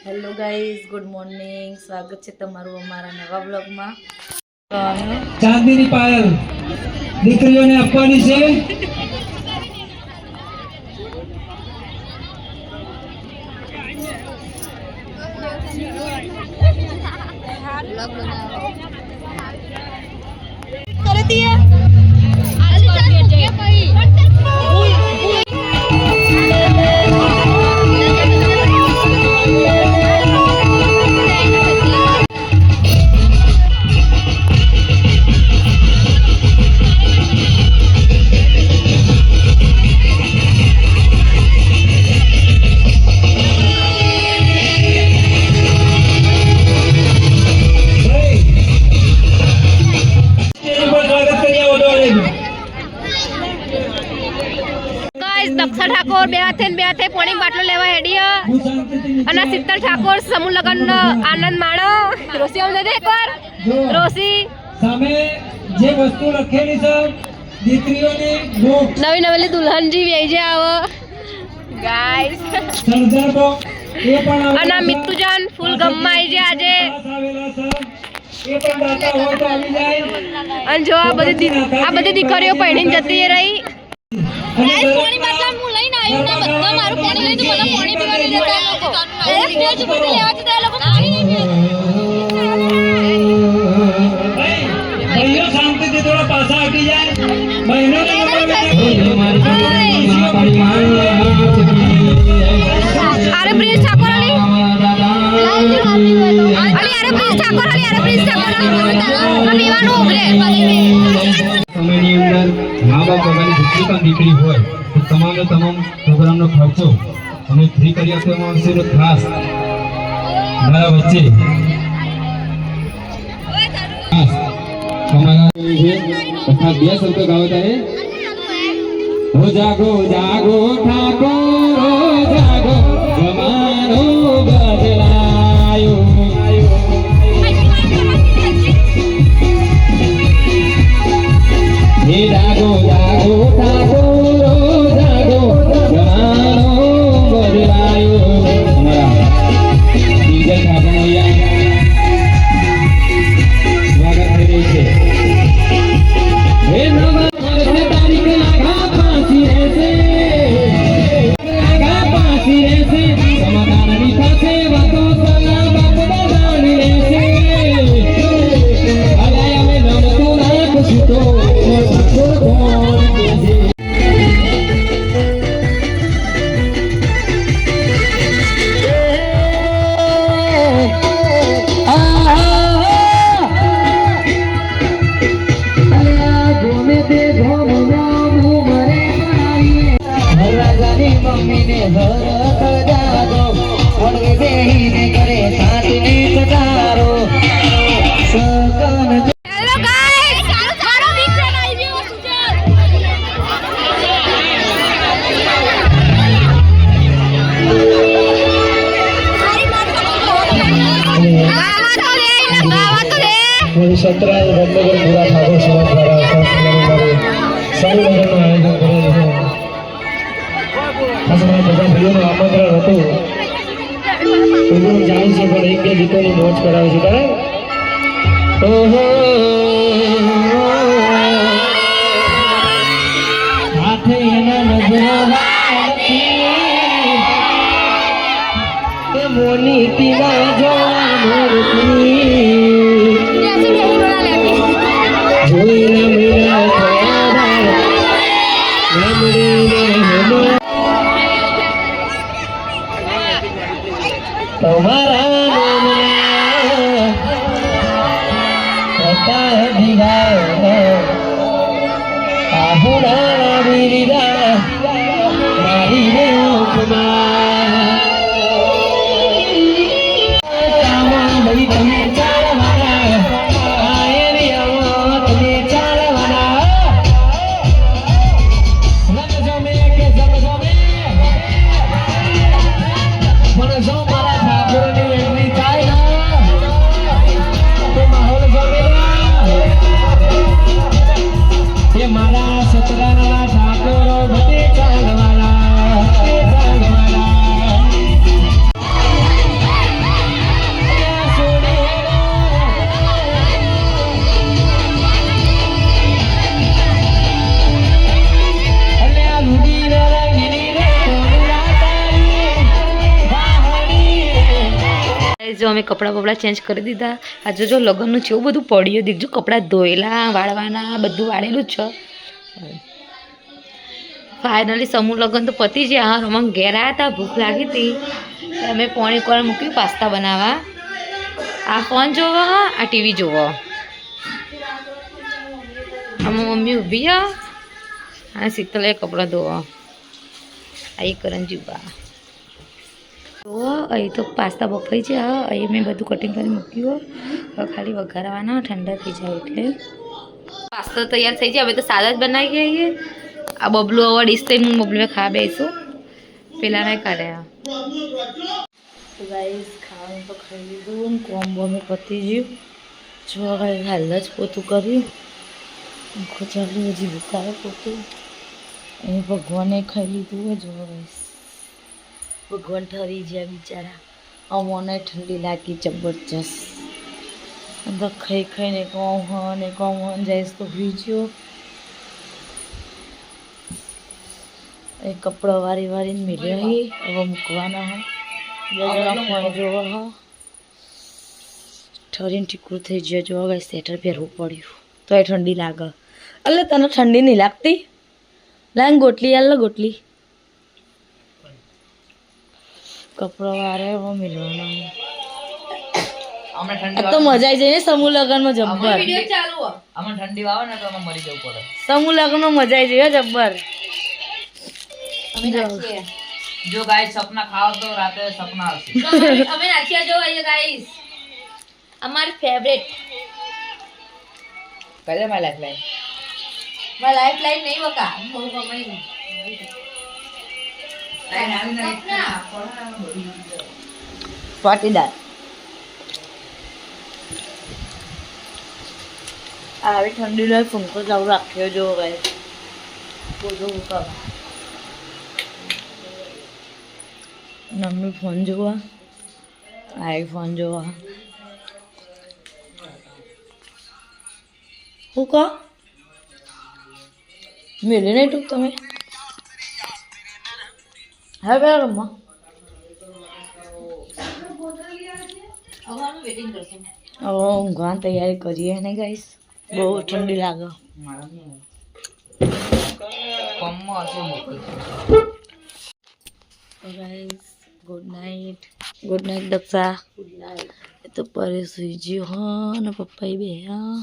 Hello guys, good morning. સ્વાગત છે તમારું અમારા નવા વ્લોગમાં. ચાંદીની પાયલ દીકરીઓને આપવાની છે. कर दिया दक्षा ठाकुर બે હાથે પોણી બાટલો લેવા હેડીયા અને શીતલ ઠાકોર સમૂહ લગન આનંદ માણો. રોસી આમ દે એકવાર. રોસી સામે જે વસ્તુ લખેલી છે દીકરીઓની બુક નવી નવેલી દુલ્હનજી વેજે આવો ગાઈસ. સર્જકો એ પણ અને મિત્તુજાન ફૂલ ગમમાં આવી છે આજે. આવેલા છે એ પણ દાતા હોય તો આવી જાય. અને જો આ બધી દીકરીઓ પૈણીને જતી રહી. પાણી બાટલા હું લઈને આવ્યો ને બધા મારું પાણી લઈને મને પાણી પીવા લઈ જતા લોકો સ્ટેજ ઉપર લેવા જતા એ લોકો પાણી નહીં પીવા. ભાઈઓ શાંતિથી થોડા પાછા હટી જાય. બહેનો અરે પ્રિન્સ ઠાકોર અરે પ્રિન્સ ઠાકોર પીવાનું ઉભરે. સમયની અંદર મા બાપ વગરની જેટલી પણ દીકરી હોય તો તમામે તમામ પ્રોગ્રામનો ખર્ચો અમે ફ્રી કરી આપવામાં આવશે. અને ખાસ મારા વચ્ચે અમારા તથા બે શબ્દો ગાવતા હે. હો જાગો જાગો ઠાકોર હો જાગો જમાનો બદલાયો. હે જાગો જાગો ઠાકોર હો જાગો જમાનો બદલાયો. અમારા વિજય ઠાકોર સ્વાગત થઈ રહ્યું છે. હે નવા તારીખ લાગા પાસી રહેશે સમાધાનની સાથે વાતો સલા બાપ બધાની રહેશે. અલાય અમે નમતું નાખશું તો ઠાકોર કોણ કહેશે. હેલો ગાઈસ, મારો બિગ ફેન આવી ગયો સુજલ. ગાવા તો દે. સત્રાય રત્નગર પૂરા ઠાકોર સમાજ દ્વારા સારી લગ્નનું આયોજન કરેલું છે. ખાસ મારા બધા ભાઈઓનું આમંત્રણ હતું. જાણું છે પણ એક બે ગીતોની મોજ કરાવે છે. બરાબર. ઓહો હાથે એના નજર મોની તીના જોવા મૂર્તિ જોઈના મેરા થોડા રમડીને હનો તમારા નામના પતા દિવાય આહુડા વીરા મારી રે ઓખમાં કામા લઈ તમે ચાલવાના આયરિયા તમે ચાલવાના સમજો મે કે સમજો મે મને જો મારા ઠાકોરની એમની ચાલ જો અમે કપડાં બપડા ચેન્જ કરી દીધા. આ જો લગ્નનું જેવું બધું પડ્યું દેખજો, કપડાં ધોયેલા વાળવાના બધું વાળેલું જ છે. ફાઇનલી સમૂહ લગ્ન તો પતી ગયા. હા રમણ ઘેર આવ્યા હતા, ભૂખ લાગી હતી, અમે પોણી કોણ મૂક્યું પાસ્તા બનાવવા. આ ફોન જોવો, આ ટીવી જોવો. આમાં મમ્મી ઊભી આ શીતલે કપડાં ધોવા. આ કરંજી બા તો અહીં તો પાસ્તા બફાઈ છે. અહીં મેં બધું કટિંગ કરી મૂક્યું. હવે ખાલી વઘારવાના, ઠંડા થઈ જાય એટલે. પાસ્તા તૈયાર થઈ જાય. હવે તો સાદા જ બનાવી ગઈએ. આ બબલું હવે ડીશ થઈ, હું બબલું ખાવા બેસું. પેલા નહીં કાઢ્યા. ગાઈસ ખાવાનું તો ખાઈ લીધું, કોમ્બો મેં પતી ગયું. જો ગાઈસ હાલ જ પોતું કર્યું. આખો ચાલુ હજી ભૂકાવે પોતું. એ ભગવાને ખાઈ લીધું હોય. જો ગાઈસ ભગવાન ઠરી ગયા બિચારા. અમોને ઠંડી લાગી જબરજસ્ત. અંદર ખાઈ ખાઈને કોમ જઈશ તો ભીજ્યો. એ કપડાં વારીને મિલ્યા હવે મૂકવાના હોય. બે જણા ફોન જોવા હા. ઠરીને ટીકરું થઈ ગયો. જોવા ગાઈસ સ્વેટર પહેરવું પડ્યું તો એ ઠંડી લાગે. એટલે તને ઠંડી નહીં લાગતી? લાઈન ગોટલી આલ ગોટલી. કપડો વારે હવે મિલવાના. તો મજા આવી જાય ને સમૂહ લગ્નમાં જબ્બર. ઠંડી આવે ને તો અમે મરી જવું પડે. સમૂહ લગ્નમાં મજા આવી જાય જબ્બર. જો ગાઈસ સપના ખાઓ તો રાતે સપના આવશે. અમે નાખ્યા જો અહીંયા ગાઈસ, અમારી ફેવરેટ. કદે માય લાઈફ લાઈન મારી લાઈફ લાઈન નહીં બકા, બહુ કમાઈ. પાટીદાર આવી ઠંડી લાગે. પંખો ચાલુ રાખ્યો જો ગાઈસ. બધું કરવા મમ્મી ફોન જોવા, આઈફોન જોવા. હું કહો મેળે નહીં તું તમે હા પેલા રમવા હવે ઊંઘવાની તૈયારી કરીએ ને ગાઈસ. બહુ ઠંડી લાગે. Guys good night. Good night Daksha. Good night. તો પરે સુઈ ગયો હા ને પપ્પા બે હા.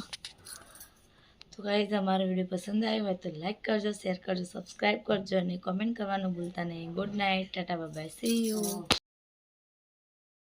તો ગાઈસ અમારો વિડીયો પસંદ આવ્યો હોય તો લાઈક કરજો, શેર કરજો, સબસ્ક્રાઈબ કરજો અને કોમેન્ટ કરવાનું ભૂલતા નહીં. Good night, Tata bye bye, C you.